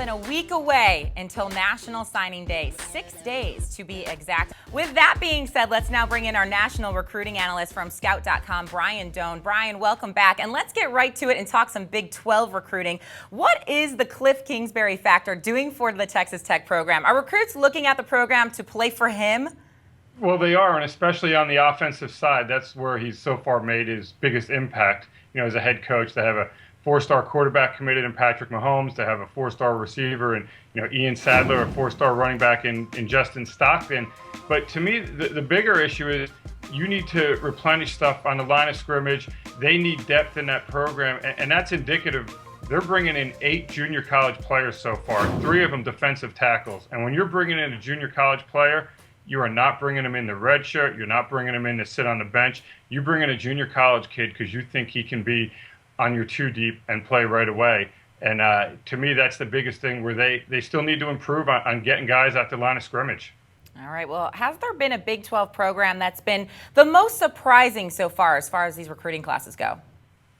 than a week away until National Signing Day, 6 days to be exact. With that being said, let's now bring in our national recruiting analyst from Scout.com, Brian Dohn. Brian, welcome back. And let's get right to it and talk some Big 12 recruiting. What is the Kliff Kingsbury factor doing for the Texas Tech program? Are recruits looking at the program to play for him? Well, they are, and especially on the offensive side. That's where he's so far made his biggest impact, as a head coach. To have a four-star quarterback committed in Patrick Mahomes, to have a four-star receiver and Ian Sadler, a four-star running back in Justin Stockton. But to me, the bigger issue is you need to replenish stuff on the line of scrimmage. They need depth in that program, and that's indicative. They're bringing in 8 junior college players so far, 3 of them defensive tackles. And when you're bringing in a junior college player, you are not bringing him in the red shirt. You're not bringing him in to sit on the bench. You bring in a junior college kid because you think he can be on your 2 deep and play right away. And to me, that's the biggest thing, where they still need to improve on getting guys at the line of scrimmage. All right. Well, has there been a Big 12 program that's been the most surprising so far as these recruiting classes go?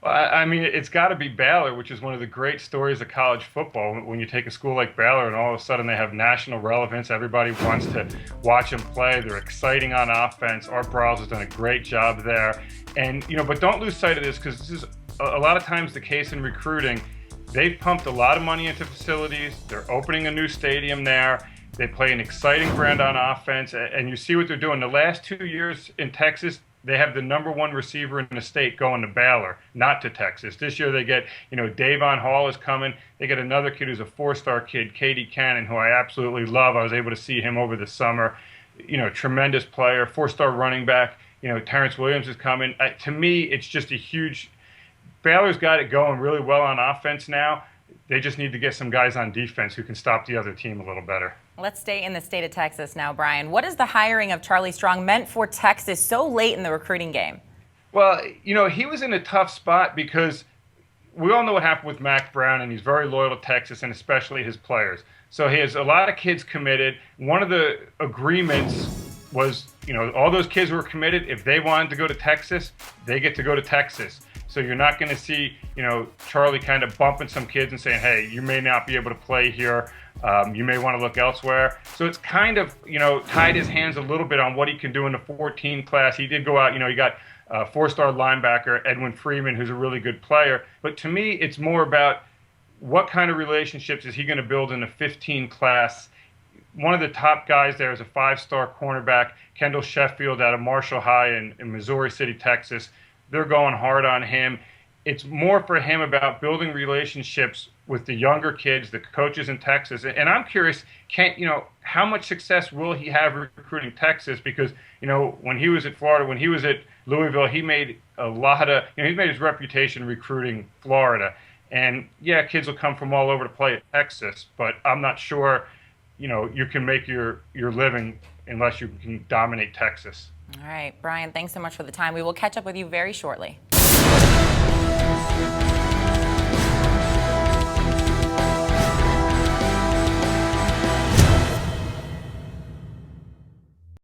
Well, I mean, it's got to be Baylor, which is one of the great stories of college football. When you take a school like Baylor and all of a sudden they have national relevance, everybody wants to watch them play. They're exciting on offense. Art Briles has done a great job there. And, but don't lose sight of this, because this is a lot of times the case in recruiting. They've pumped a lot of money into facilities. They're opening a new stadium there. They play an exciting brand on offense. And you see what they're doing. The last 2 years in Texas, they have the #1 receiver in the state going to Baylor, not to Texas. This year they get, Davon Hall is coming. They get another kid who's a 4-star kid, Katie Cannon, who I absolutely love. I was able to see him over the summer. Tremendous player, 4-star running back. Terrence Williams is coming. To me, it's just a huge – Baylor's got it going really well on offense now. They just need to get some guys on defense who can stop the other team a little better. Let's stay in the state of Texas now, Brian. What is the hiring of Charlie Strong meant for Texas so late in the recruiting game? Well, he was in a tough spot because we all know what happened with Mac Brown, and he's very loyal to Texas and especially his players. So he has a lot of kids committed. One of the agreements was, all those kids who were committed, if they wanted to go to Texas, they get to go to Texas. So you're not going to see, Charlie kind of bumping some kids and saying, hey, you may not be able to play here. You may want to look elsewhere. So it's kind of, tied his hands a little bit on what he can do in the 14 class. He did go out, he got a 4-star linebacker, Edwin Freeman, who's a really good player. But to me, it's more about what kind of relationships is he going to build in the 15 class. One of the top guys there is a 5-star cornerback, Kendall Sheffield, out of Marshall High in Missouri City, Texas. They're going hard on him. It's more for him about building relationships with the younger kids, the coaches in Texas. And I'm curious, how much success will he have recruiting Texas? Because, when he was at Florida, when he was at Louisville, he made a lot of, he made his reputation recruiting Florida. And yeah, kids will come from all over to play at Texas, but I'm not sure, you can make your living unless you can dominate Texas. All right, Brian, thanks so much for the time. We will catch up with you very shortly.